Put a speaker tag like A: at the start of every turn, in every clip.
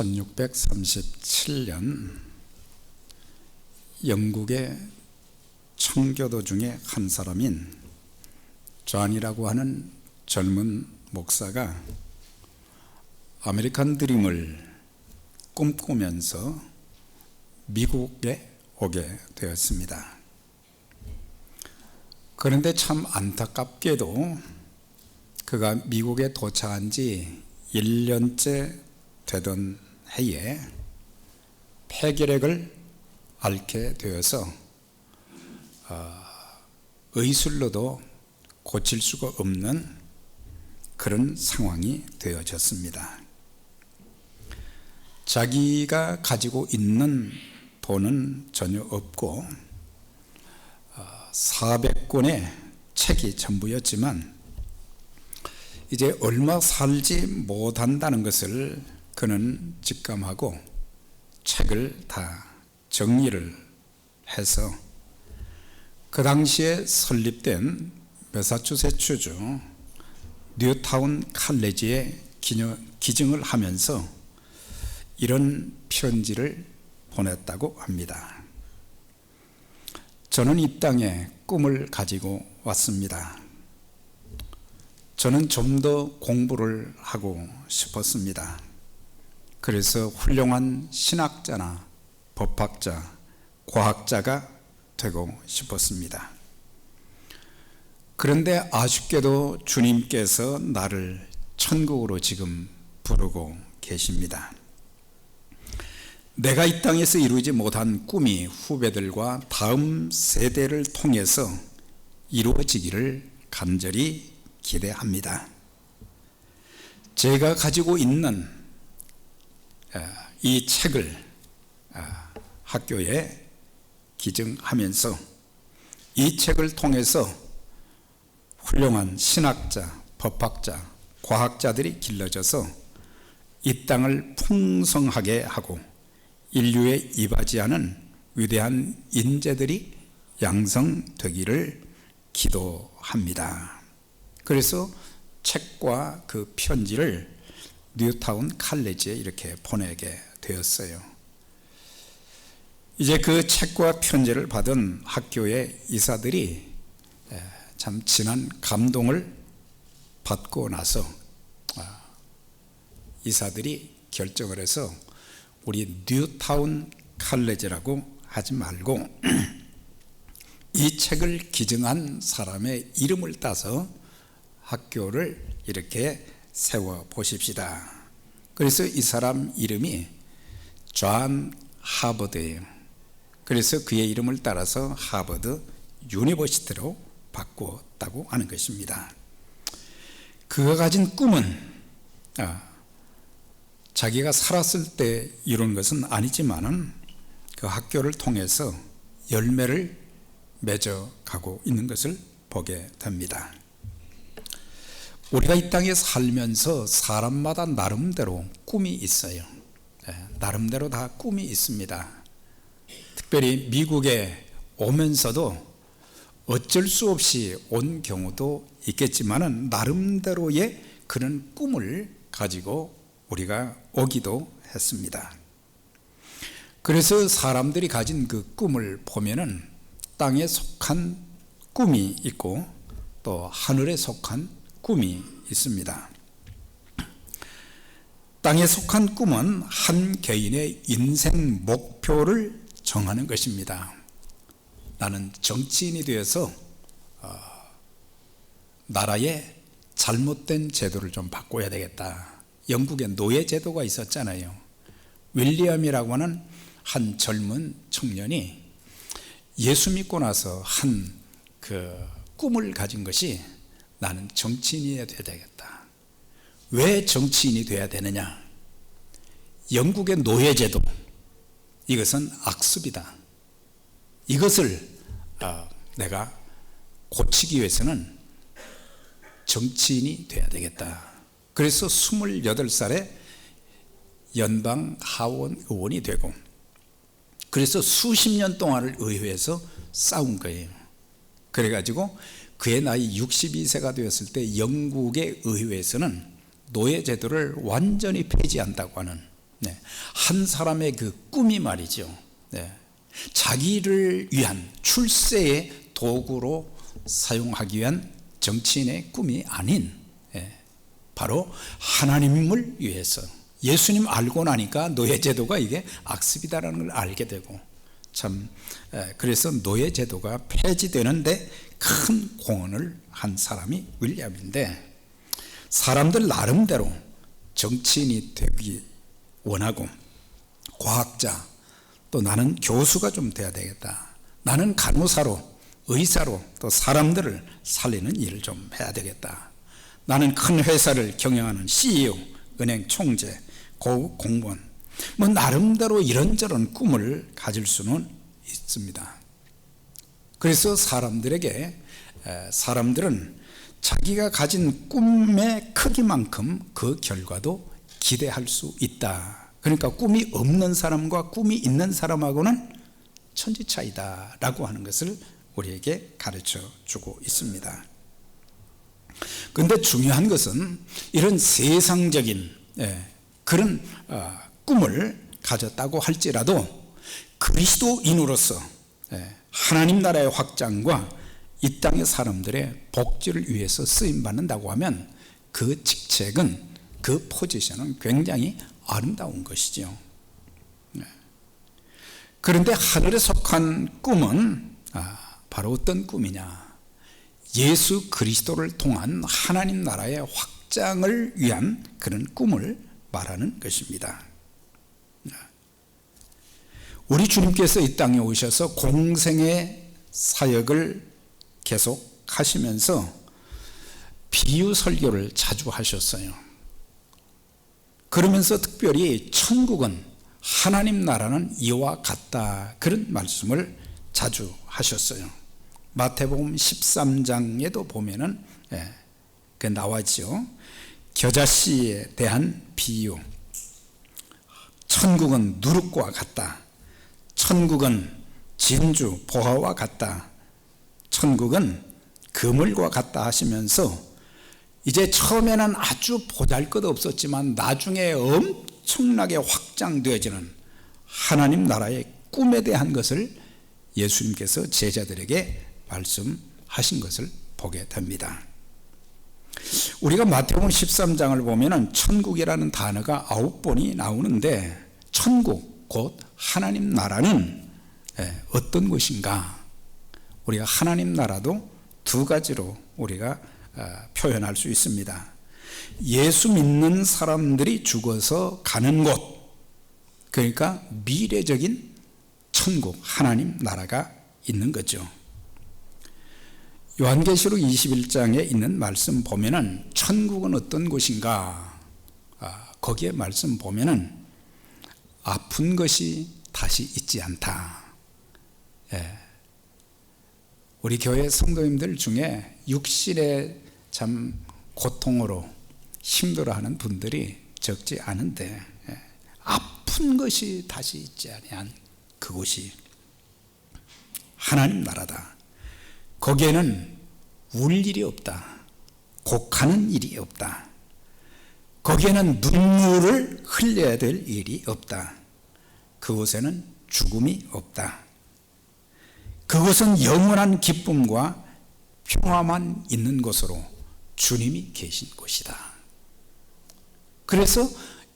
A: 1637년 영국의 청교도 중에 한 사람인 존이라고 하는 젊은 목사가 아메리칸 드림을 꿈꾸면서 미국에 오게 되었습니다. 그런데 참 안타깝게도 그가 미국에 도착한 지 1년째 되던 해에 폐결핵을 앓게 되어서 의술로도 고칠 수가 없는 그런 상황이 되어졌습니다. 자기가 가지고 있는 돈은 전혀 없고 400권의 책이 전부였지만 이제 얼마 살지 못한다는 것을 그는 직감하고 책을 다 정리를 해서 그 당시에 설립된 매사추세츠주 뉴타운 칼리지에 기증을 하면서 이런 편지를 보냈다고 합니다. 저는 이 땅에 꿈을 가지고 왔습니다. 저는 좀 더 공부를 하고 싶었습니다. 그래서 훌륭한 신학자나 법학자, 과학자가 되고 싶었습니다. 그런데 아쉽게도 주님께서 나를 천국으로 지금 부르고 계십니다. 내가 이 땅에서 이루지 못한 꿈이 후배들과 다음 세대를 통해서 이루어지기를 간절히 기대합니다. 제가 가지고 있는 이 책을 학교에 기증하면서 이 책을 통해서 훌륭한 신학자, 법학자, 과학자들이 길러져서 이 땅을 풍성하게 하고 인류에 이바지하는 위대한 인재들이 양성되기를 기도합니다. 그래서 책과 그 편지를 뉴타운 칼리지에 이렇게 보내게 되었어요. 이제 그 책과 편지를 받은 학교의 이사들이 참 진한 감동을 받고 나서 이사들이 결정을 해서 우리 뉴타운 칼리지라고 하지 말고 이 책을 기증한 사람의 이름을 따서 학교를 이렇게 세워 보십시다. 그래서 이 사람 이름이 존 하버드예요. 그래서 그의 이름을 따라서 하버드 유니버시티로 바꾸었다고 하는 것입니다. 그가 가진 꿈은 자기가 살았을 때 이룬 것은 아니지만은 그 학교를 통해서 열매를 맺어가고 있는 것을 보게 됩니다. 우리가 이 땅에 살면서 사람마다 나름대로 꿈이 있어요. 나름대로 다 꿈이 있습니다. 특별히 미국에 오면서도 어쩔 수 없이 온 경우도 있겠지만은 나름대로의 그런 꿈을 가지고 우리가 오기도 했습니다. 그래서 사람들이 가진 그 꿈을 보면은 땅에 속한 꿈이 있고 또 하늘에 속한 꿈이 있습니다. 땅에 속한 꿈은 한 개인의 인생 목표를 정하는 것입니다. 나는 정치인이 되어서 나라의 잘못된 제도를 좀 바꿔야 되겠다. 영국에 노예 제도가 있었잖아요. 윌리엄이라고 하는 한 젊은 청년이 예수 믿고 나서 한 그 꿈을 가진 것이 나는 정치인이 돼야 되겠다. 왜 정치인이 돼야 되느냐? 영국의 노예제도, 이것은 악습이다. 이것을 내가 고치기 위해서는 정치인이 돼야 되겠다. 그래서 28살에 연방 하원 의원이 되고, 그래서 수십 년 동안을 의회에서 싸운 거예요. 그래가지고 그의 나이 62세가 되었을 때 영국의 의회에서는 노예제도를 완전히 폐지한다고 하는 네. 한 사람의 그 꿈이 말이죠. 네. 자기를 위한 출세의 도구로 사용하기 위한 정치인의 꿈이 아닌, 바로 하나님을 위해서. 예수님 알고 나니까 노예제도가 이게 악습이다라는 걸 알게 되고, 그래서 노예제도가 폐지되는데 큰 공헌을 한 사람이 윌리엄인데, 사람들 나름대로 정치인이 되기 원하고, 과학자, 또 나는 교수가 좀 돼야 되겠다, 나는 간호사로, 의사로 또 사람들을 살리는 일을 좀 해야 되겠다, 나는 큰 회사를 경영하는 CEO, 은행 총재, 고급 공무원, 나름대로 이런저런 꿈을 가질 수는 있습니다. 그래서 사람들은 자기가 가진 꿈의 크기만큼 그 결과도 기대할 수 있다. 그러니까 꿈이 없는 사람과 꿈이 있는 사람하고는 천지 차이다 라고 하는 것을 우리에게 가르쳐 주고 있습니다. 그런데 중요한 것은 이런 세상적인 그런 꿈을 가졌다고 할지라도 그리스도인으로서 하나님 나라의 확장과 이 땅의 사람들의 복지를 위해서 쓰임받는다고 하면 그 직책은, 그 포지션은 굉장히 아름다운 것이죠. 그런데 하늘에 속한 꿈은 바로 어떤 꿈이냐? 예수 그리스도를 통한 하나님 나라의 확장을 위한 그런 꿈을 말하는 것입니다. 우리 주님께서 이 땅에 오셔서 공생의 사역을 계속 하시면서 비유 설교를 자주 하셨어요. 그러면서 특별히 천국은, 하나님 나라는 이와 같다, 그런 말씀을 자주 하셨어요. 마태복음 13장에도 보면은 그 나와죠. 겨자씨에 대한 비유. 천국은 누룩과 같다. 천국은 진주, 보화와 같다. 천국은 그물과 같다 하시면서, 이제 처음에는 아주 보잘것없었지만 나중에 엄청나게 확장되어지는 하나님 나라의 꿈에 대한 것을 예수님께서 제자들에게 말씀하신 것을 보게 됩니다. 우리가 마태복음 13장을 보면은 천국이라는 단어가 9번이 나오는데, 천국 곧 하나님 나라는 어떤 것인가? 우리가 하나님 나라도 두 가지로 우리가 표현할 수 있습니다. 예수 믿는 사람들이 죽어서 가는 곳, 그러니까 미래적인 천국, 하나님 나라가 있는 거죠. 요한계시록 21장에 있는 말씀 보면은 천국은 어떤 곳인가? 거기에 말씀 보면은 아픈 것이 다시 있지 않다. 우리 교회 성도님들 중에 육신의 참 고통으로 힘들어하는 분들이 적지 않은데, 아픈 것이 다시 있지 아니한 그곳이 하나님 나라다. 거기에는 울 일이 없다. 곡하는 일이 없다. 거기에는 눈물을 흘려야 될 일이 없다. 그곳에는 죽음이 없다. 그곳은 영원한 기쁨과 평화만 있는 곳으로 주님이 계신 곳이다. 그래서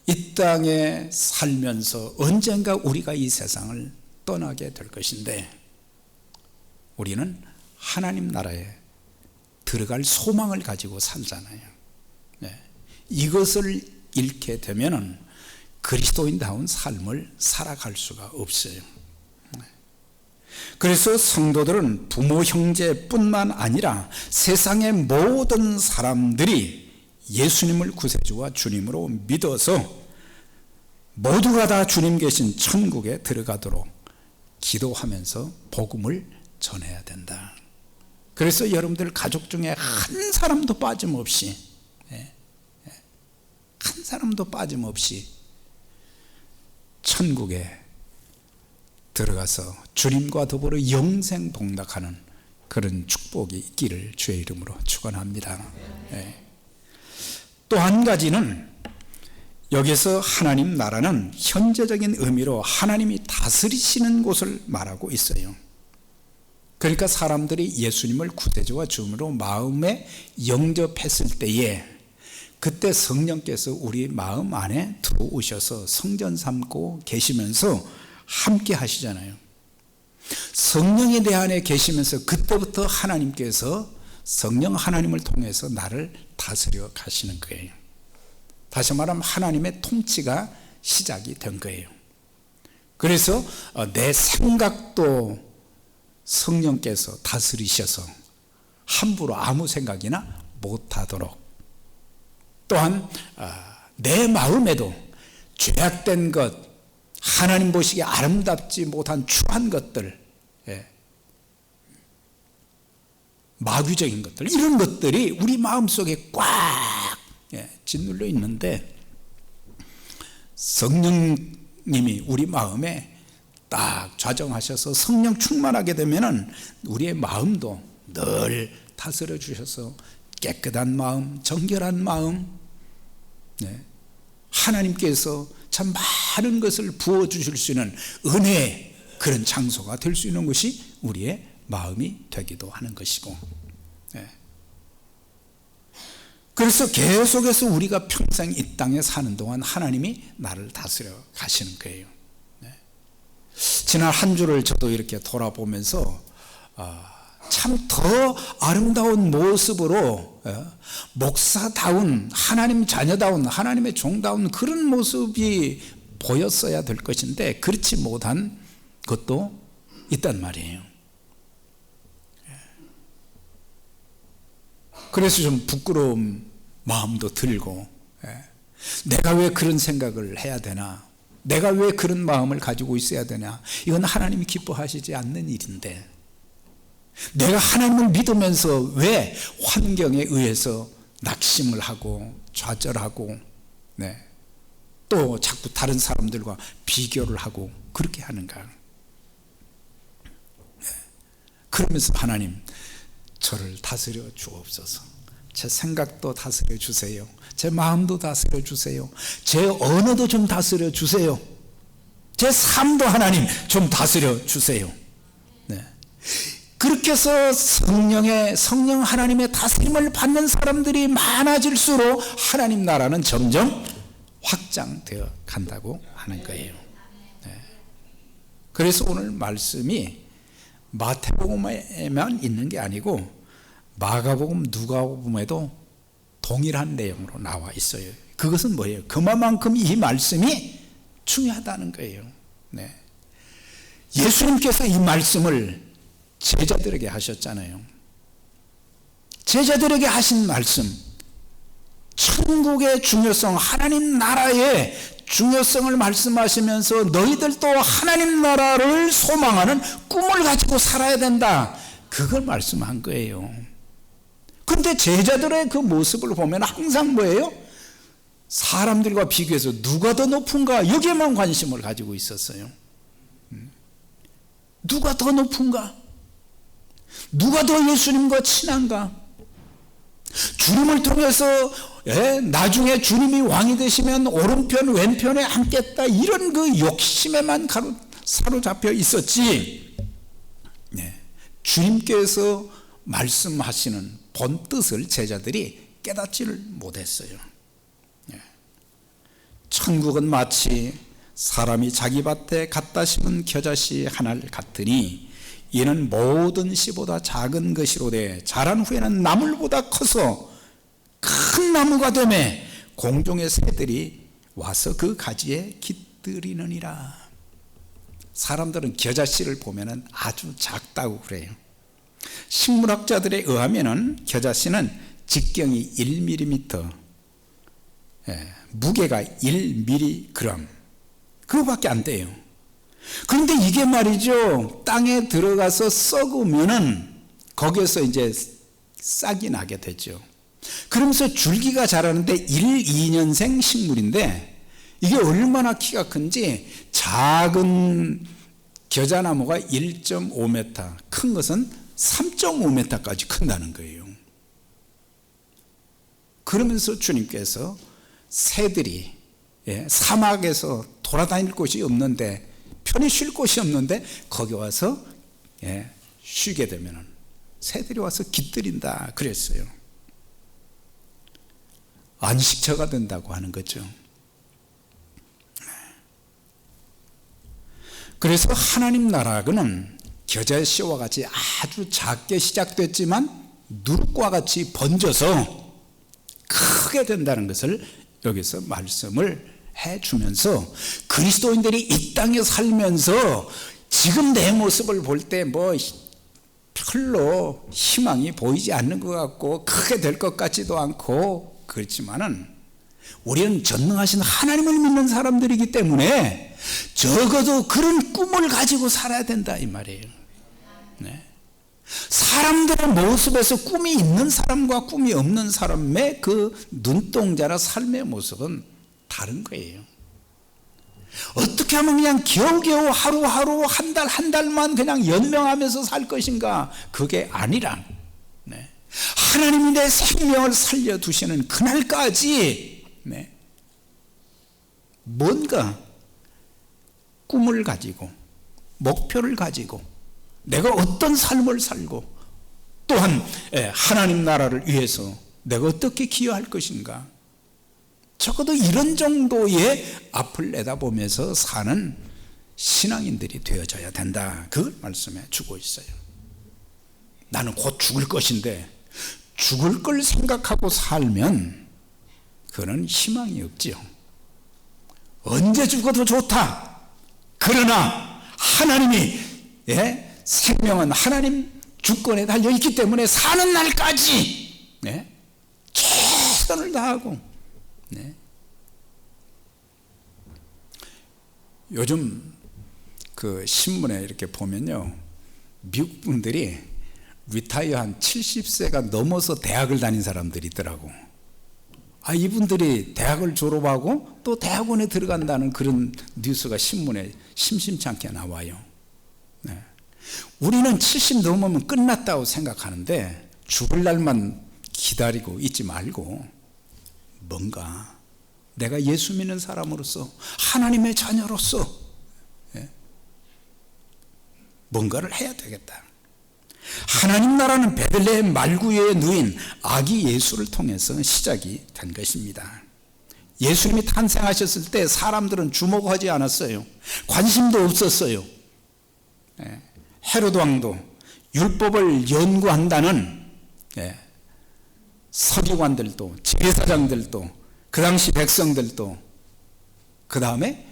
A: 이 땅에 살면서 언젠가 우리가 이 세상을 떠나게 될 것인데, 우리는 하나님 나라에 들어갈 소망을 가지고 살잖아요. 이것을 잃게 되면은 그리스도인다운 삶을 살아갈 수가 없어요. 그래서 성도들은 부모 형제뿐만 아니라 세상의 모든 사람들이 예수님을 구세주와 주님으로 믿어서 모두가 다 주님 계신 천국에 들어가도록 기도하면서 복음을 전해야 된다. 그래서 여러분들 가족 중에 한 사람도 빠짐없이, 한 사람도 빠짐없이 천국에 들어가서 주님과 더불어 영생 동락하는 그런 축복이 있기를 주의 이름으로 축원합니다. 또 한 가지는 여기서 하나님 나라는 현재적인 의미로 하나님이 다스리시는 곳을 말하고 있어요. 그러니까 사람들이 예수님을 구세주와 주님으로 마음에 영접했을 때에 그때 성령께서 우리 마음 안에 들어오셔서 성전 삼고 계시면서 함께 하시잖아요. 성령이 내 안에 계시면서 그때부터 하나님께서 성령 하나님을 통해서 나를 다스려 가시는 거예요. 다시 말하면 하나님의 통치가 시작이 된 거예요. 그래서 내 생각도 성령께서 다스리셔서 함부로 아무 생각이나 못하도록, 또한 내 마음에도 죄악된 것, 하나님 보시기에 아름답지 못한 추한 것들, 마귀적인 것들, 이런 것들이 우리 마음속에 꽉 짓눌려 있는데 성령님이 우리 마음에 딱 좌정하셔서 성령 충만하게 되면은 우리의 마음도 늘 다스려 주셔서 깨끗한 마음, 정결한 마음, 하나님께서 참 많은 것을 부어주실 수 있는 은혜의 그런 장소가 될 수 있는 것이 우리의 마음이 되기도 하는 것이고, 그래서 계속해서 우리가 평생 이 땅에 사는 동안 하나님이 나를 다스려 가시는 거예요. 지난 한 주를 저도 이렇게 돌아보면서 참 더 아름다운 모습으로 목사다운, 하나님 자녀다운, 하나님의 종다운 그런 모습이 보였어야 될 것인데 그렇지 못한 것도 있단 말이에요. 그래서 좀 부끄러운 마음도 들고, 내가 왜 그런 생각을 해야 되나, 내가 왜 그런 마음을 가지고 있어야 되냐, 이건 하나님이 기뻐하시지 않는 일인데 내가 하나님을 믿으면서 왜 환경에 의해서 낙심을 하고 좌절하고 또 자꾸 다른 사람들과 비교를 하고 그렇게 하는가. 그러면서 하나님, 저를 다스려 주옵소서. 제 생각도 다스려 주세요. 제 마음도 다스려 주세요. 제 언어도 좀 다스려 주세요. 제 삶도 하나님 좀 다스려 주세요. 그렇게 해서 성령 하나님의 다스림을 받는 사람들이 많아질수록 하나님 나라는 점점 확장되어 간다고 하는 거예요. 그래서 오늘 말씀이 마태복음에만 있는 게 아니고 마가복음, 누가복음에도 동일한 내용으로 나와 있어요. 그것은 뭐예요? 그만큼 이 말씀이 중요하다는 거예요. 예수님께서 이 말씀을 제자들에게 하셨잖아요. 제자들에게 하신 말씀, 천국의 중요성, 하나님 나라의 중요성을 말씀하시면서 너희들도 하나님 나라를 소망하는 꿈을 가지고 살아야 된다, 그걸 말씀한 거예요. 그런데 제자들의 그 모습을 보면 항상 뭐예요? 사람들과 비교해서 누가 더 높은가, 여기에만 관심을 가지고 있었어요. 누가 더 높은가? 누가 더 예수님과 친한가? 주님을 통해서 나중에 주님이 왕이 되시면 오른편 왼편에 앉겠다, 이런 그 욕심에만 사로잡혀 있었지, 주님께서 말씀하시는 본 뜻을 제자들이 깨닫지를 못했어요. 천국은 마치 사람이 자기 밭에 갖다 심은 겨자씨 하나를 같으니 이는 모든 씨보다 작은 것이로되 자란 후에는 나물보다 커서 큰 나무가 되매 공중의 새들이 와서 그 가지에 깃들이느니라. 사람들은 겨자씨를 보면 아주 작다고 그래요. 식물학자들에 의하면 겨자씨는 직경이 1mm, 무게가 1mg, 그거밖에 안 돼요. 그런데 이게 말이죠, 땅에 들어가서 썩으면은 거기에서 이제 싹이 나게 되죠. 그러면서 줄기가 자라는데 1, 2년생 식물인데 이게 얼마나 키가 큰지, 작은 겨자나무가 1.5m, 큰 것은 3.5m까지 큰다는 거예요. 그러면서 주님께서 새들이 사막에서 돌아다닐 곳이 없는데, 편히 쉴 곳이 없는데 거기 와서 쉬게 되면 새들이 와서 깃들인다 그랬어요. 안식처가 된다고 하는 거죠. 그래서 하나님 나라는 겨자씨와 같이 아주 작게 시작됐지만 누룩과 같이 번져서 크게 된다는 것을 여기서 말씀을 해주면서, 그리스도인들이 이 땅에 살면서 지금 내 모습을 볼 때 별로 희망이 보이지 않는 것 같고 크게 될 것 같지도 않고 그렇지만은, 우리는 전능하신 하나님을 믿는 사람들이기 때문에 적어도 그런 꿈을 가지고 살아야 된다 이 말이에요. 사람들의 모습에서 꿈이 있는 사람과 꿈이 없는 사람의 그 눈동자나 삶의 모습은 다른 거예요. 어떻게 하면 그냥 겨우겨우 하루하루 한 달 한 달만 그냥 연명하면서 살 것인가? 그게 아니라 하나님이 내 생명을 살려두시는 그날까지 뭔가 꿈을 가지고 목표를 가지고 내가 어떤 삶을 살고, 또한 하나님 나라를 위해서 내가 어떻게 기여할 것인가, 적어도 이런 정도의 앞을 내다보면서 사는 신앙인들이 되어져야 된다, 그걸 말씀해 주고 있어요. 나는 곧 죽을 것인데 죽을 걸 생각하고 살면 그는 희망이 없지요. 언제 죽어도 좋다. 그러나 하나님이 생명은 하나님 주권에 달려있기 때문에 사는 날까지 최선을 다하고, 요즘 그 신문에 이렇게 보면요, 미국 분들이 리타이어 한 70세가 넘어서 대학을 다닌 사람들이 있더라고. 이분들이 대학을 졸업하고 또 대학원에 들어간다는 그런 뉴스가 신문에 심심치 않게 나와요. 우리는 70 넘으면 끝났다고 생각하는데 죽을 날만 기다리고 있지 말고 뭔가 내가 예수 믿는 사람으로서, 하나님의 자녀로서 뭔가를 해야 되겠다. 하나님 나라는 베들레헴 말구유에 누인 아기 예수를 통해서 시작이 된 것입니다. 예수님이 탄생하셨을 때 사람들은 주목하지 않았어요. 관심도 없었어요. 헤로드 왕도 율법을 연구한다는 서기관들도 제사장들도 그 당시 백성들도, 그 다음에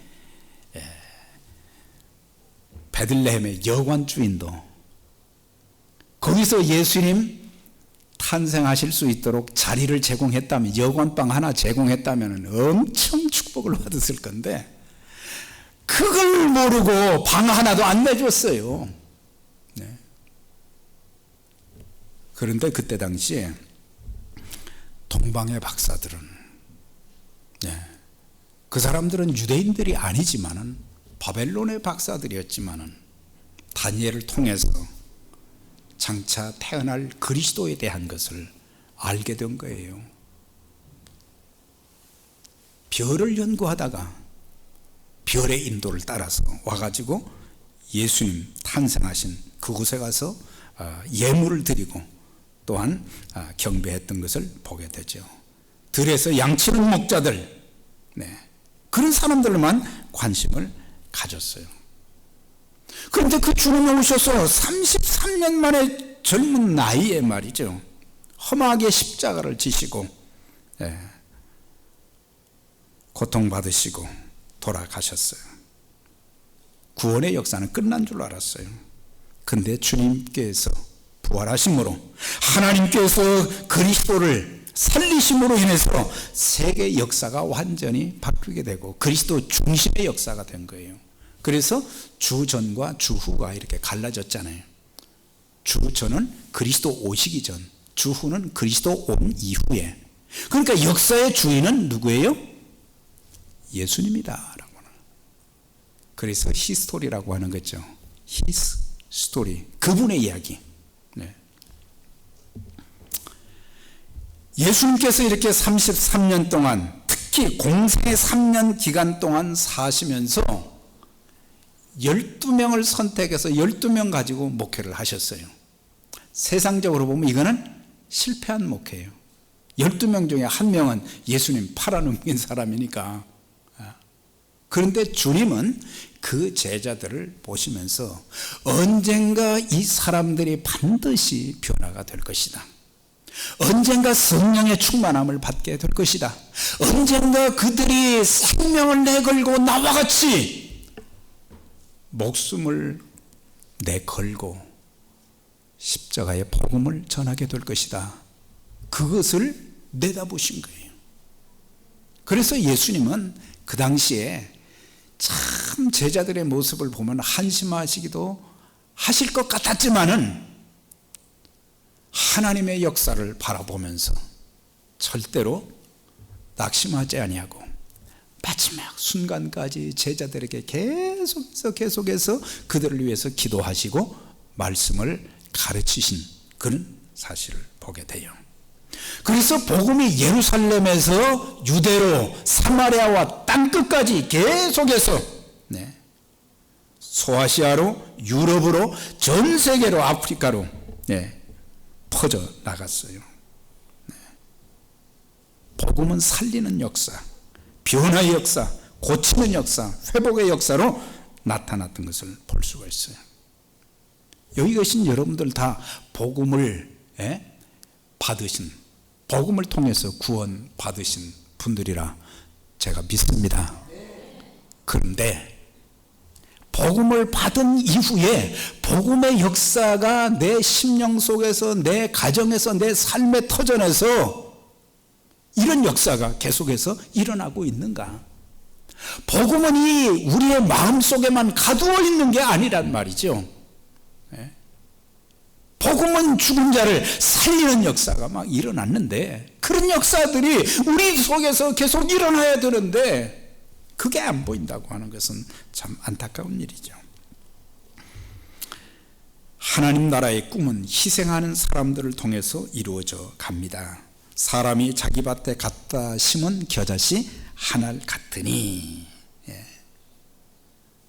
A: 베들레헴의 여관 주인도 거기서 예수님 탄생하실 수 있도록 자리를 제공했다면, 여관방 하나 제공했다면 엄청 축복을 받았을 건데 그걸 모르고 방 하나도 안 내줬어요. 그런데 그때 당시에 동방의 박사들은, 그 사람들은 유대인들이 아니지만은 바벨론의 박사들이었지만은 다니엘을 통해서 장차 태어날 그리스도에 대한 것을 알게 된 거예요. 별을 연구하다가 별의 인도를 따라서 와가지고 예수님 탄생하신 그곳에 가서 예물을 드리고 또한 경배했던 것을 보게 되죠. 들에서 양치는 목자들, 그런 사람들만 관심을 가졌어요. 그런데 그 주님이 오셔서 33년 만에 젊은 나이에 말이죠, 험하게 십자가를 지시고 고통받으시고 돌아가셨어요. 구원의 역사는 끝난 줄 알았어요. 근데 주님께서 부활하심으로, 하나님께서 그리스도를 살리심으로 인해서 세계 역사가 완전히 바뀌게 되고 그리스도 중심의 역사가 된 거예요. 그래서 주전과 주후가 이렇게 갈라졌잖아요. 주전은 그리스도 오시기 전, 주후는 그리스도 온 이후에. 그러니까 역사의 주인은 누구예요? 예수님이다 라고 하는. 그래서 히스토리라고 하는 거죠. 히스 스토리, 그분의 이야기. 예수님께서 이렇게 33년 동안 특히 공생의 3년 기간 동안 사시면서 12명을 선택해서 12명 가지고 목회를 하셨어요. 세상적으로 보면 이거는 실패한 목회예요. 12명 중에 한 명은 예수님 팔아넘긴 사람이니까. 그런데 주님은 그 제자들을 보시면서 언젠가 이 사람들이 반드시 변화가 될 것이다. 언젠가 성령의 충만함을 받게 될 것이다. 언젠가 그들이 생명을 내걸고 나와 같이 목숨을 내걸고 십자가의 복음을 전하게 될 것이다. 그것을 내다보신 거예요. 그래서 예수님은 그 당시에 참 제자들의 모습을 보면 한심하시기도 하실 것 같았지만은 하나님의 역사를 바라보면서 절대로 낙심하지 아니하고 마지막 순간까지 제자들에게 계속해서 그들을 위해서 기도하시고 말씀을 가르치신 그런 사실을 보게 돼요. 그래서 복음이 예루살렘에서 유대로 사마리아와 땅끝까지 계속해서 소아시아로 유럽으로 전 세계로 아프리카로 퍼져 나갔어요. 복음은 살리는 역사, 변화의 역사, 고치는 역사, 회복의 역사로 나타났던 것을 볼 수가 있어요. 여기 계신 여러분들 다 복음을 받으신, 복음을 통해서 구원 받으신 분들이라 제가 믿습니다. 그런데 복음을 받은 이후에 복음의 역사가 내 심령 속에서, 내 가정에서, 내 삶의 터전에서 이런 역사가 계속해서 일어나고 있는가? 복음은 우리의 마음 속에만 가두어 있는 게 아니란 말이죠. 복음은 죽은 자를 살리는 역사가 막 일어났는데, 그런 역사들이 우리 속에서 계속 일어나야 되는데 그게 안 보인다고 하는 것은 참 안타까운 일이죠. 하나님 나라의 꿈은 희생하는 사람들을 통해서 이루어져 갑니다. 사람이 자기 밭에 갖다 심은 겨자씨 하나 같으니.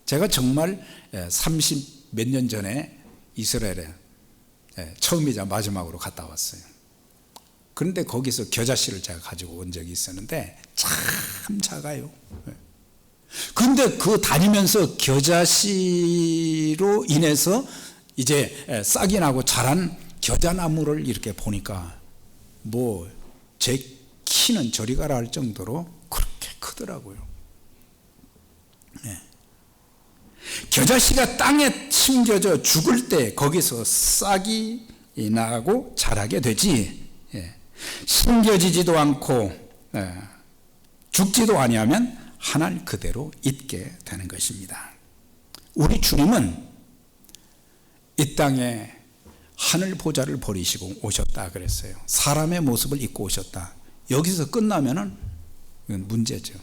A: 제가 정말 30 몇 년 전에 이스라엘에 처음이자 마지막으로 갔다 왔어요. 그런데 거기서 겨자씨를 제가 가지고 온 적이 있었는데 참 작아요. 그런데 그 다니면서 겨자씨로 인해서 이제 싹이 나고 자란 겨자나무를 이렇게 보니까 뭐 제 키는 저리 가라 할 정도로 그렇게 크더라고요. 겨자씨가 땅에 심겨져 죽을 때 거기서 싹이 나고 자라게 되지, 심겨지지도 않고 죽지도 아니하면 하늘 그대로 있게 되는 것입니다. 우리 주님은 이 땅에 하늘 보좌를 버리시고 오셨다 그랬어요. 사람의 모습을 입고 오셨다. 여기서 끝나면은 이건 문제죠.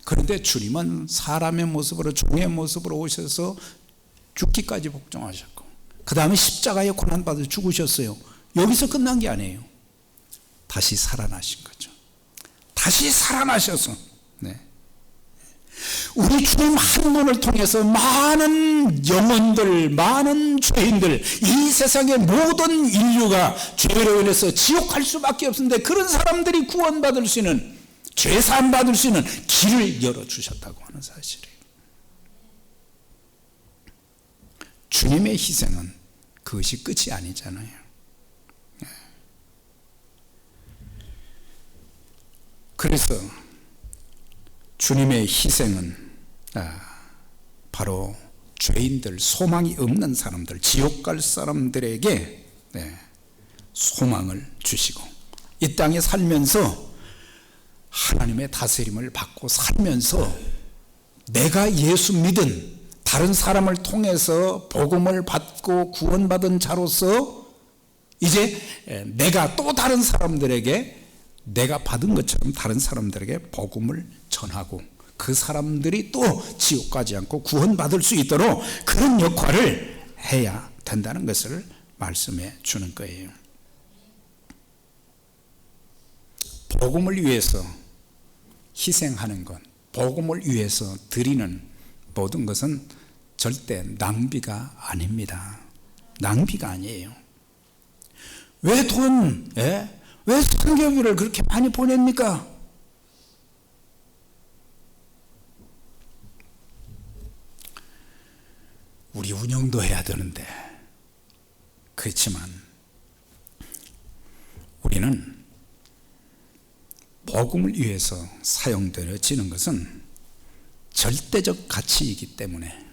A: 그런데 주님은 사람의 모습으로, 종의 모습으로 오셔서 죽기까지 복종하셨고, 그 다음에 십자가에 고난받아 죽으셨어요. 여기서 끝난 게 아니에요. 다시 살아나신 거죠. 다시 살아나셔서 우리 주님 한 분을 통해서 많은 영혼들, 많은 죄인들, 이 세상의 모든 인류가 죄로 인해서 지옥 갈 수밖에 없는데 그런 사람들이 구원받을 수 있는, 죄사함 받을 수 있는 길을 열어주셨다고 하는 사실이에요. 주님의 희생은 그것이 끝이 아니잖아요. 그래서 주님의 희생은 바로 죄인들, 소망이 없는 사람들, 지옥 갈 사람들에게 소망을 주시고, 이 땅에 살면서 하나님의 다스림을 받고 살면서 내가 예수 믿은 다른 사람을 통해서 복음을 받고 구원받은 자로서 이제 내가 또 다른 사람들에게 내가 받은 것처럼 다른 사람들에게 복음을 전하고 그 사람들이 또 지옥 가지 않고 구원받을 수 있도록 그런 역할을 해야 된다는 것을 말씀해 주는 거예요. 복음을 위해서 희생하는 것, 복음을 위해서 드리는 모든 것은 절대 낭비가 아닙니다. 낭비가 아니에요. 왜 왜 선교비를 그렇게 많이 보냅니까? 우리 운영도 해야 되는데, 그렇지만 우리는 복음을 위해서 사용되어지는 것은 절대적 가치이기 때문에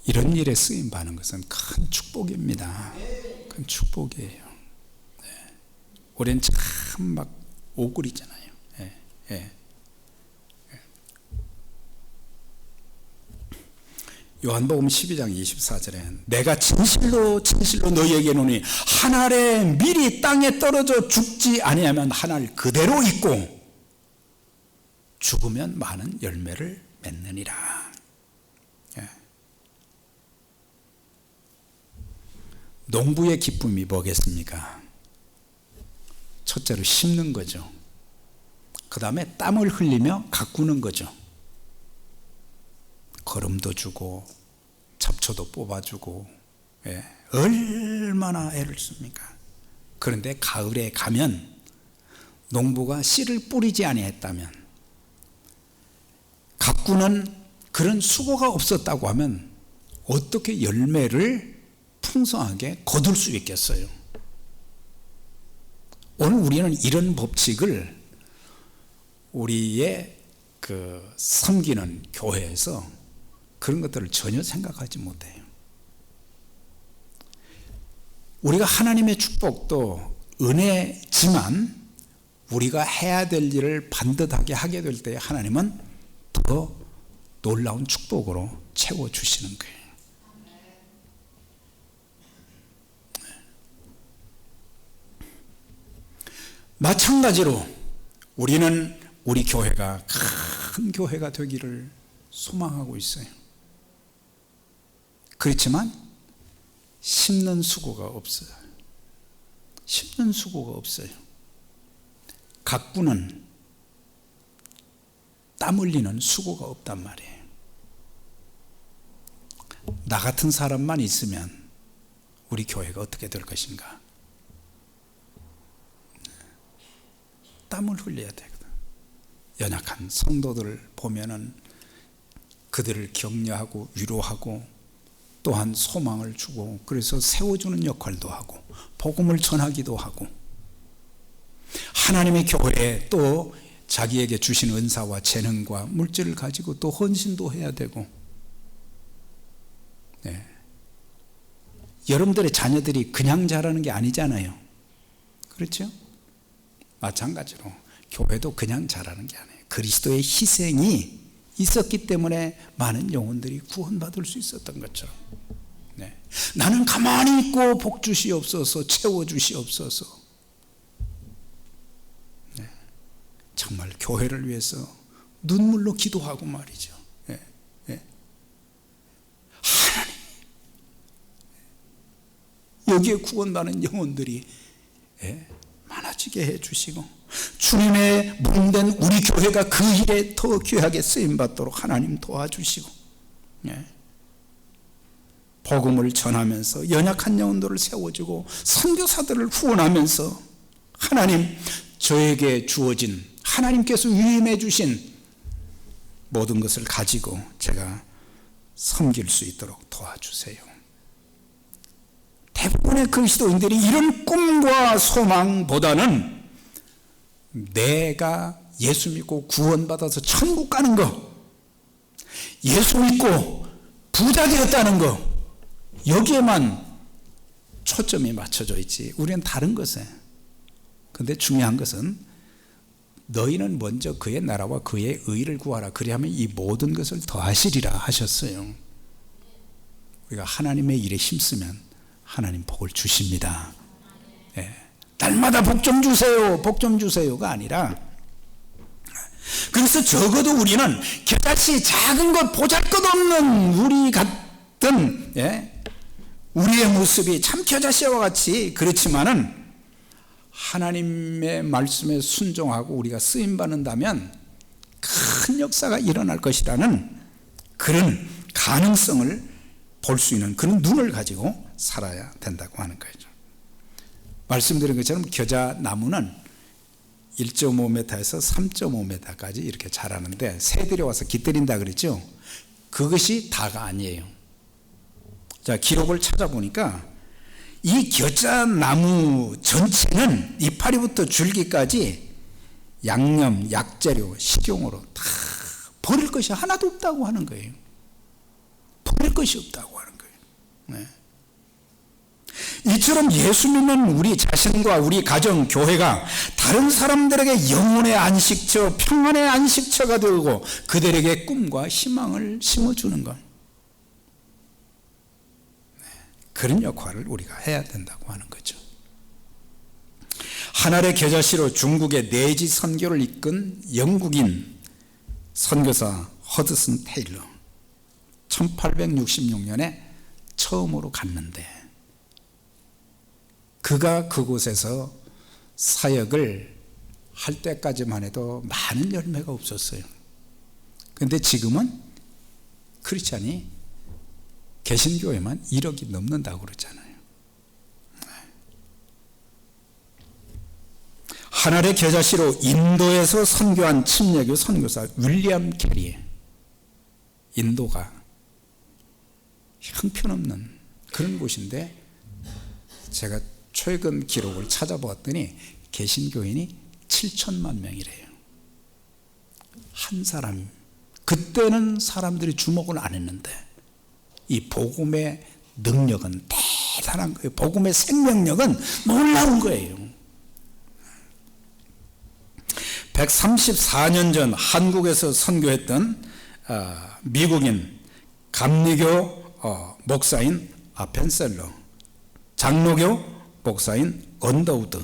A: 이런 일에 쓰임 받는 것은 큰 축복입니다. 큰 축복이에요. 우리는 참 막 오글이잖아요. 요한복음 12장 24절에 내가 진실로 너희에게 이르노니 한 알에 밀이 땅에 떨어져 죽지 아니하면 한 알 그대로 있고 죽으면 많은 열매를 맺느니라. 농부의 기쁨이 뭐겠습니까? 첫째로 심는 거죠. 그 다음에 땀을 흘리며 가꾸는 거죠. 거름도 주고 잡초도 뽑아주고, 얼마나 애를 씁니까? 그런데 가을에 가면 농부가 씨를 뿌리지 아니했다면, 가꾸는 그런 수고가 없었다고 하면 어떻게 열매를 풍성하게 거둘 수 있겠어요? 오늘 우리는 이런 법칙을 우리의 섬기는 교회에서 그런 것들을 전혀 생각하지 못해요. 우리가 하나님의 축복도 은혜지만 우리가 해야 될 일을 반듯하게 하게 될 때 하나님은 더 놀라운 축복으로 채워주시는 거예요. 마찬가지로 우리는 우리 교회가 큰 교회가 되기를 소망하고 있어요. 그렇지만 심는 수고가 없어요. 심는 수고가 없어요. 가꾸는 땀 흘리는 수고가 없단 말이에요. 나 같은 사람만 있으면 우리 교회가 어떻게 될 것인가? 땀을 흘려야 되거든. 연약한 성도들을 보면은 그들을 격려하고 위로하고 또한 소망을 주고, 그래서 세워주는 역할도 하고 복음을 전하기도 하고, 하나님의 교회에 또 자기에게 주신 은사와 재능과 물질을 가지고 또 헌신도 해야 되고, 여러분들의 자녀들이 그냥 자라는 게 아니잖아요. 그렇죠? 마찬가지로 교회도 그냥 자라는 게 아니에요. 그리스도의 희생이 있었기 때문에 많은 영혼들이 구원받을 수 있었던 것처럼, 나는 가만히 있고 복 주시옵소서, 채워 주시옵소서. 정말 교회를 위해서 눈물로 기도하고 말이죠. 하나님, 여기에 구원받는 영혼들이 많아지게 해주시고, 주님의 몸된 우리 교회가 그 일에 더 귀하게 쓰임받도록 하나님 도와주시고, 복음을 전하면서 연약한 영혼들을 세워주고 선교사들을 후원하면서 하나님, 저에게 주어진 하나님께서 위임해 주신 모든 것을 가지고 제가 섬길 수 있도록 도와주세요. 대부분의 그리스도인들이 이런 꿈과 소망보다는 내가 예수 믿고 구원받아서 천국 가는 거, 예수 믿고 부자 되었다는 거, 여기에만 초점이 맞춰져 있지 우리는 다른 것에. 그런데 중요한 것은 너희는 먼저 그의 나라와 그의 의를 구하라, 그리하면 이 모든 것을 더하시리라 하셨어요. 우리가 하나님의 일에 힘쓰면 하나님 복을 주십니다. 날마다 복 좀 주세요, 복 좀 주세요가 아니라, 그래서 적어도 우리는 겨자씨 작은 것 보잘것없는 우리 같은 우리의 모습이 참 겨자씨와 같이 그렇지만은 하나님의 말씀에 순종하고 우리가 쓰임받는다면 큰 역사가 일어날 것이라는 그런 가능성을 볼 수 있는 그런 눈을 가지고 살아야 된다고 하는 거죠. 말씀드린 것처럼 겨자나무는 1.5m에서 3.5m까지 이렇게 자라는데 새들이 와서 깃들인다 그랬죠. 그것이 다가 아니에요. 자, 기록을 찾아보니까 이 겨자나무 전체는 이파리부터 줄기까지 양념, 약재료, 식용으로 다 버릴 것이 하나도 없다고 하는 거예요. 버릴 것이 없다고 하는 거예요. 네. 이처럼 예수 믿는 우리 자신과 우리 가정, 교회가 다른 사람들에게 영혼의 안식처, 평안의 안식처가 되고 그들에게 꿈과 희망을 심어주는 것, 그런 역할을 우리가 해야 된다고 하는 거죠. 하늘의 겨자씨로 중국의 내지 선교를 이끈 영국인 선교사 허드슨 테일러, 1866년에 처음으로 갔는데 그가 그곳에서 사역을 할 때까지만 해도 많은 열매가 없었어요. 그런데 지금은 크리스찬이 개신교회만 1억이 넘는다고 그러잖아요. 하늘의 겨자씨로 인도에서 선교한 침례교 선교사 윌리엄 캐리, 인도가 형편없는 그런 곳인데 제가 최근 기록을 찾아보았더니 개신교인이 7천만 명이래요. 한 사람, 그때는 사람들이 주목을 안 했는데 이 복음의 능력은 대단한 거예요. 복음의 생명력은 놀라운 거예요. 134년 전 한국에서 선교했던 미국인 감리교 목사인 펜셀러, 장로교 목사인 언더우드,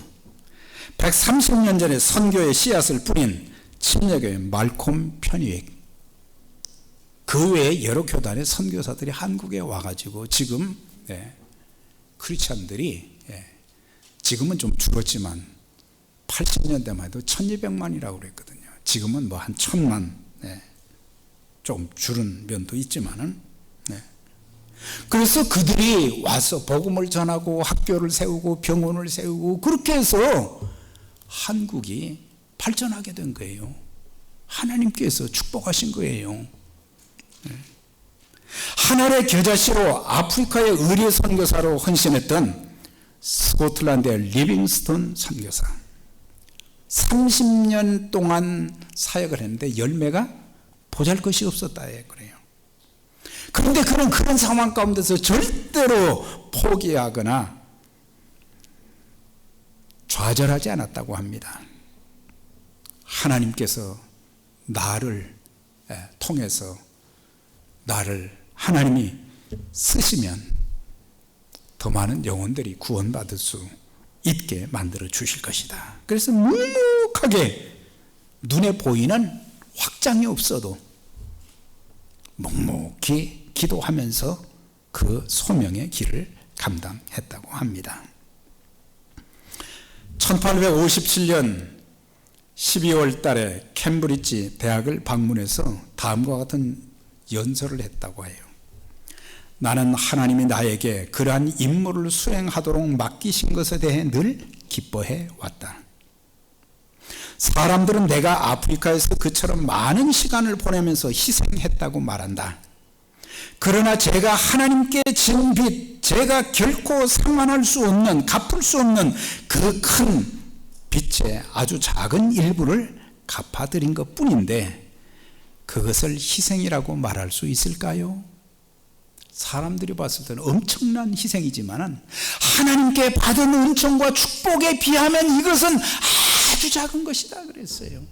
A: 130년 전에 선교의 씨앗을 뿌린 침례교의 말콤 편익, 그 외에 여러 교단의 선교사들이 한국에 와가지고 지금 크리스찬들이 지금은 좀 줄었지만 80년대만 해도 1200만이라고 그랬거든요. 지금은 뭐 한 1000만, 좀 줄은 면도 있지만은. 그래서 그들이 와서 복음을 전하고 학교를 세우고 병원을 세우고 그렇게 해서 한국이 발전하게 된 거예요. 하나님께서 축복하신 거예요. 하늘의 겨자씨로 아프리카의 의례 선교사로 헌신했던 스코틀랜드의 리빙스턴 선교사, 30년 동안 사역을 했는데 열매가 보잘것이 없었다 그래요. 그런데 그런 상황 가운데서 절대로 포기하거나 좌절하지 않았다고 합니다. 하나님께서 나를 통해서 나를 하나님이 쓰시면 더 많은 영혼들이 구원받을 수 있게 만들어 주실 것이다. 그래서 묵묵하게 눈에 보이는 확장이 없어도 묵묵히 기도하면서 그 소명의 길을 감당했다고 합니다. 1857년 12월 달에 캠브리지 대학을 방문해서 다음과 같은 연설을 했다고 해요. 나는 하나님이 나에게 그러한 임무를 수행하도록 맡기신 것에 대해 늘 기뻐해 왔다. 사람들은 내가 아프리카에서 그처럼 많은 시간을 보내면서 희생했다고 말한다. 그러나 제가 하나님께 진 빚, 제가 결코 상환할 수 없는, 갚을 수 없는 그 큰 빚의 아주 작은 일부를 갚아드린 것 뿐인데 그것을 희생이라고 말할 수 있을까요? 사람들이 봤을 때는 엄청난 희생이지만 하나님께 받은 은총과 축복에 비하면 이것은 아주 작은 것이다 그랬어요.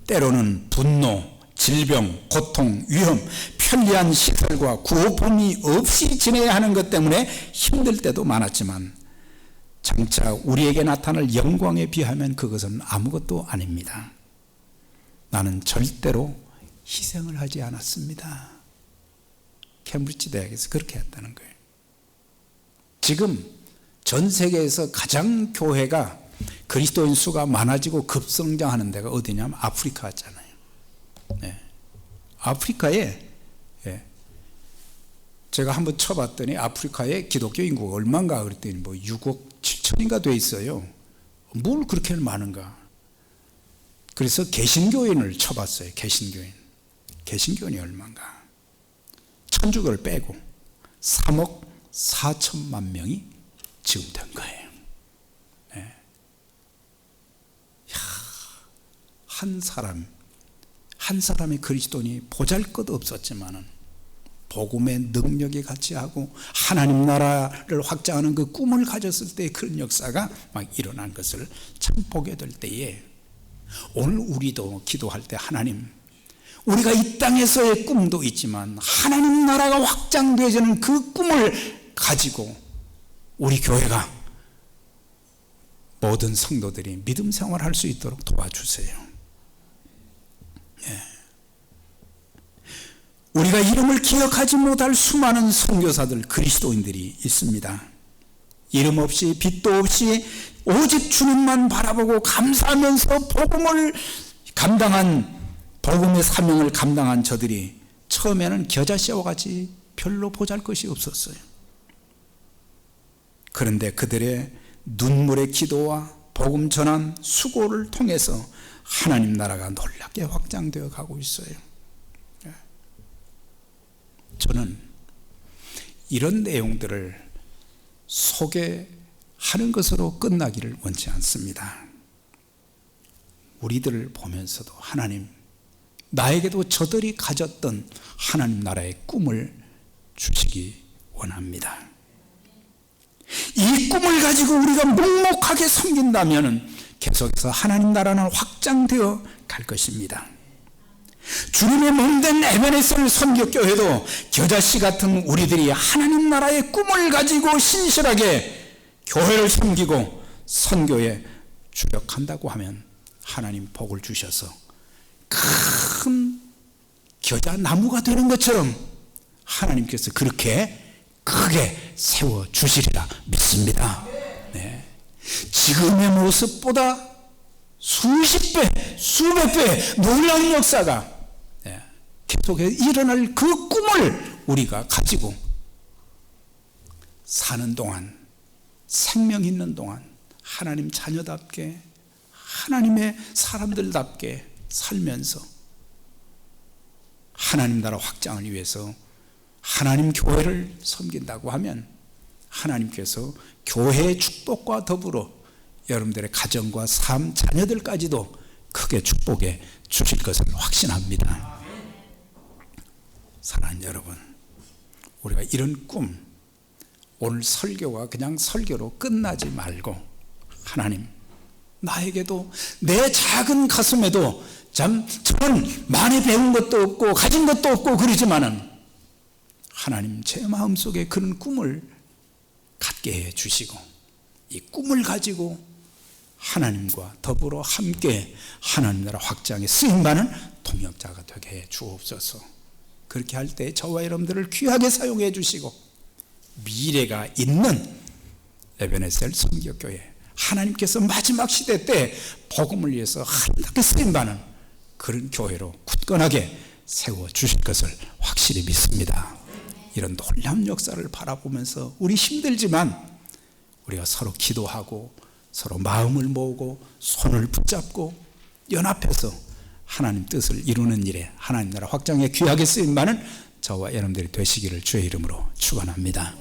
A: 때로는 분노, 질병, 고통, 위험, 편리한 시설과 구호품이 없이 지내야 하는 것 때문에 힘들 때도 많았지만 장차 우리에게 나타날 영광에 비하면 그것은 아무것도 아닙니다. 나는 절대로 희생을 하지 않았습니다. 캠브리지 대학에서 그렇게 했다는 거예요. 지금 전 세계에서 가장 교회가 그리스도인 수가 많아지고 급성장하는 데가 어디냐면 아프리카잖아요. 네. 아프리카에 제가 한번 쳐봤더니 아프리카의 기독교 인구가 얼마인가 그랬더니 뭐 6억 7천인가 돼 있어요. 뭘 그렇게 많은가. 그래서 개신교인을 쳐봤어요. 개신교인이 얼마인가. 천주교를 빼고 3억 4천만 명이 지금 된 거예요. 네. 한 사람의 그리스도인이 보잘것없었지만은 복음의 능력이 같이 하고 하나님 나라를 확장하는 그 꿈을 가졌을 때 그런 역사가 막 일어난 것을 참 보게 될 때에 오늘 우리도 기도할 때 하나님, 우리가 이 땅에서의 꿈도 있지만 하나님 나라가 확장되어지는 그 꿈을 가지고 우리 교회가 모든 성도들이 믿음 생활할 수 있도록 도와주세요. 우리가 이름을 기억하지 못할 수많은 선교사들, 그리스도인들이 있습니다. 이름 없이 빛도 없이 오직 주님만 바라보고 감사하면서 복음을 감당한, 복음의 사명을 감당한 저들이 처음에는 겨자씨와 같이 별로 보잘것이 없었어요. 그런데 그들의 눈물의 기도와 복음 전한 수고를 통해서 하나님 나라가 놀랍게 확장되어 가고 있어요. 저는 이런 내용들을 소개하는 것으로 끝나기를 원치 않습니다. 우리들을 보면서도 하나님, 나에게도 저들이 가졌던 하나님 나라의 꿈을 주시기 원합니다. 이 꿈을 가지고 우리가 묵묵하게 섬긴다면 계속해서 하나님 나라는 확장되어 갈 것입니다. 주님의 몸된 에베네셀 선교교회도 겨자씨 같은 우리들이 하나님 나라의 꿈을 가지고 신실하게 교회를 섬기고 선교에 주력한다고 하면 하나님 복을 주셔서 큰 겨자나무가 되는 것처럼 하나님께서 그렇게 크게 세워주시리라 믿습니다. 네. 지금의 모습보다 수십 배, 수백 배 놀라운 역사가 계속해서 일어날 그 꿈을 우리가 가지고 사는 동안, 생명 있는 동안 하나님 자녀답게, 하나님의 사람들답게 살면서 하나님 나라 확장을 위해서 하나님 교회를 섬긴다고 하면 하나님께서 교회의 축복과 더불어 여러분들의 가정과 삶, 자녀들까지도 크게 축복해 주실 것을 확신합니다. 사랑하는 여러분, 우리가 이런 꿈, 오늘 설교가 그냥 설교로 끝나지 말고 하나님, 나에게도 내 작은 가슴에도 참 저는 많이 배운 것도 없고 가진 것도 없고 그러지만은 하나님 제 마음속에 그런 꿈을 갖게 해 주시고 이 꿈을 가지고 하나님과 더불어 함께 하나님 나라 확장에 쓰임받는 동역자가 되게 해 주옵소서. 그렇게 할 때 저와 여러분들을 귀하게 사용해 주시고 미래가 있는 에베네셀 선교교회, 하나님께서 마지막 시대 때 복음을 위해서 하나님께 쓰임받는 그런 교회로 굳건하게 세워주실 것을 확실히 믿습니다. 이런 놀라운 역사를 바라보면서 우리 힘들지만 우리가 서로 기도하고 서로 마음을 모으고 손을 붙잡고 연합해서 하나님 뜻을 이루는 일에 하나님 나라 확장에 귀하게 쓰임받는 저와 여러분들이 되시기를 주의 이름으로 축원합니다.